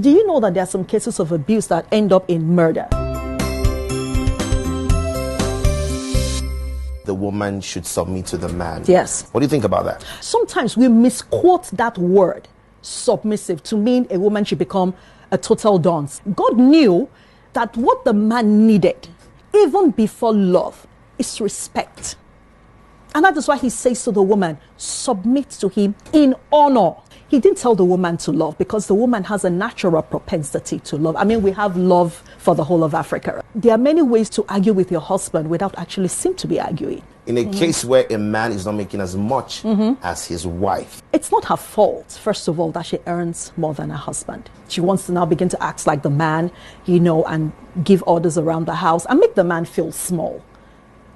Do you know that there are some cases of abuse that end up in murder? The woman should submit to the man. Yes. What do you think about that? Sometimes we misquote that word, submissive, to mean a woman should become a total dunce. God knew that what the man needed, even before love, is respect. And that is why he says to the woman, submit to him in honor. He didn't tell the woman to love because the woman has a natural propensity to love. I mean, we have love for the whole of Africa. There are many ways to argue with your husband without actually seem to be arguing. In a case where a man is not making as much as his wife. It's not her fault, first of all, that she earns more than her husband. She wants to now begin to act like the man, and give orders around the house and make the man feel small.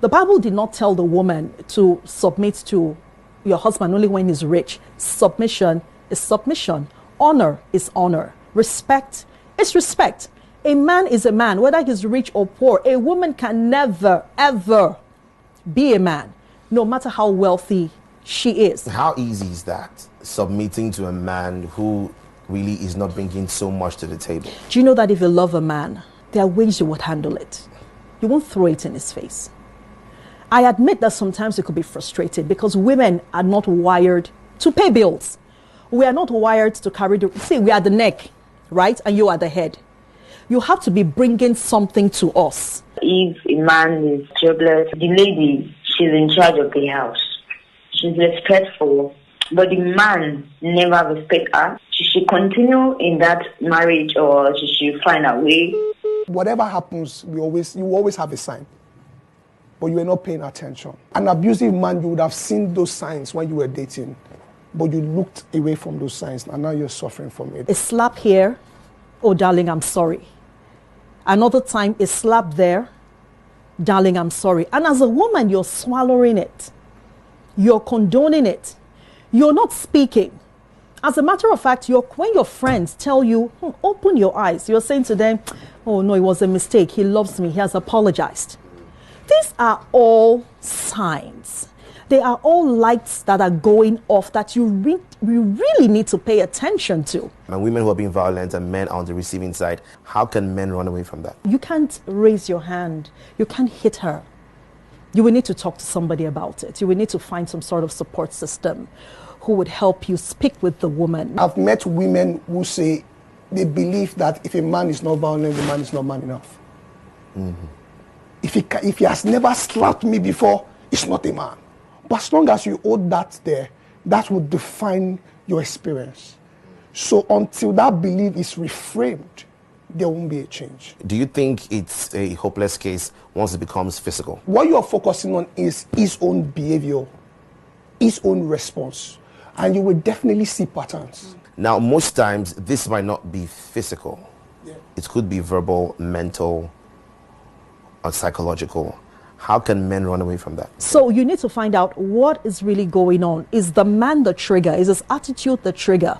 The Bible did not tell the woman to submit to your husband only when he's rich. Submission is submission. Honor is honor. Respect is respect. A man is a man, whether he's rich or poor. A woman can never, ever be a man, no matter how wealthy she is. How easy is that? Submitting to a man who really is not bringing so much to the table. Do you know that if you love a man, there are ways you would handle it? You won't throw it in his face. I admit that sometimes you could be frustrated because women are not wired to pay bills. We are not wired to carry we are the neck, right? And you are the head. You have to be bringing something to us. If a man is jobless, the lady, she's in charge of the house. She's respectful, but the man never respects her. She should continue in that marriage or she should find a way. Whatever happens, you always have a sign. But you were not paying attention. An abusive man, you would have seen those signs when you were dating, but you looked away from those signs, and now you're suffering from it. A slap here, oh darling, I'm sorry. Another time, a slap there, darling, I'm sorry. And as a woman, you're swallowing it. You're condoning it. You're not speaking. As a matter of fact, when your friends tell you, open your eyes, you're saying to them, oh no, it was a mistake. He loves me. He has apologized. These are all signs. They are all lights that are going off that you really need to pay attention to. And women who are being violent and men are on the receiving side, how can men run away from that? You can't raise your hand. You can't hit her. You will need to talk to somebody about it. You will need to find some sort of support system who would help you speak with the woman. I've met women who say they believe that if a man is not violent, the man is not man enough. Mm-hmm. If he has never slapped me before, it's not a man. But as long as you hold that there, that will define your experience. So until that belief is reframed, there won't be a change. Do you think it's a hopeless case once it becomes physical? What you are focusing on is his own behavior, his own response, and you will definitely see patterns. Now, most times, this might not be physical. Yeah. It could be verbal, mental, or psychological. How can men run away from that? So you need to find out what is really going on. Is the man the trigger? Is his attitude the trigger?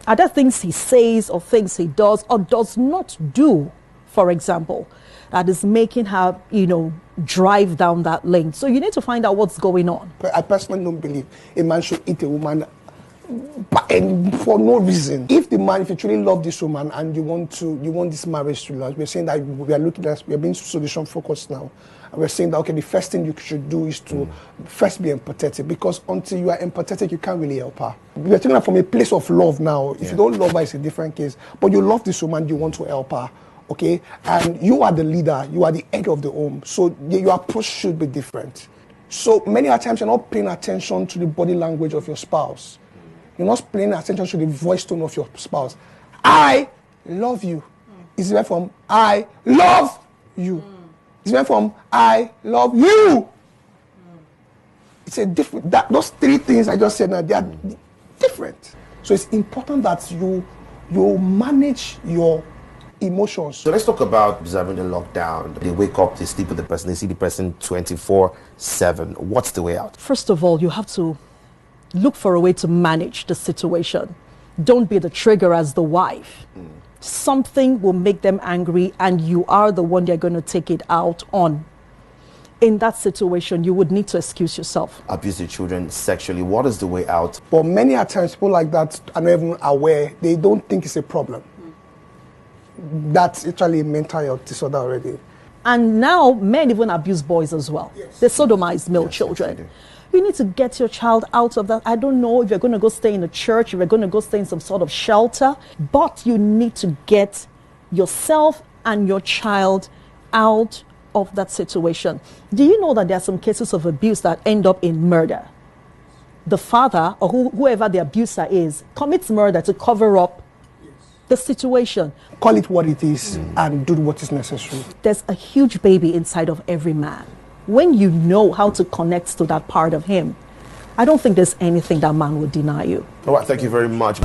Are there things he says or things he does or does not do, for example, that is making her, drive down that lane? So you need to find out what's going on. I personally don't believe a man should hit a woman for no reason. If you truly love this woman and you want this marriage to last, we're saying that we are being solution focused now. And we're saying that, okay, the first thing you should do is to first be empathetic, because until you are empathetic, you can't really help her. We're taking her from a place of love now. If you don't love her, it's a different case. But you love this woman, you want to help her, okay? And you are the leader, you are the head of the home. So your approach should be different. So many times you're not paying attention to the body language of your spouse. You're not paying attention to the voice tone of your spouse. I love you. It's different from I love you. It's different from I love you. It's a different. Those three things I just said now, they are different. So it's important that you manage your emotions. So let's talk about observing the lockdown. They wake up, they sleep with the person, they see the person 24/7. What's the way out? First of all, you have to look for a way to manage the situation. Don't be the trigger as the wife. Something will make them angry and you are the one they're going to take it out on. In that situation, you would need to excuse yourself. Abuse the children sexually. What is the way out? But many times, people like that are not even aware. They don't think it's a problem. that's actually a mental health disorder already. And now men even abuse boys as well. Yes. They sodomize male children. yes, You need to get your child out of that. I don't know if you're going to go stay in a church, if you're going to go stay in some sort of shelter, but you need to get yourself and your child out of that situation. Do you know that there are some cases of abuse that end up in murder? The father or whoever the abuser is commits murder to cover up the situation. Call it what it is and do what is necessary. There's a huge baby inside of every man. When you know how to connect to that part of him, I don't think there's anything that man would deny you. All right, thank you very much.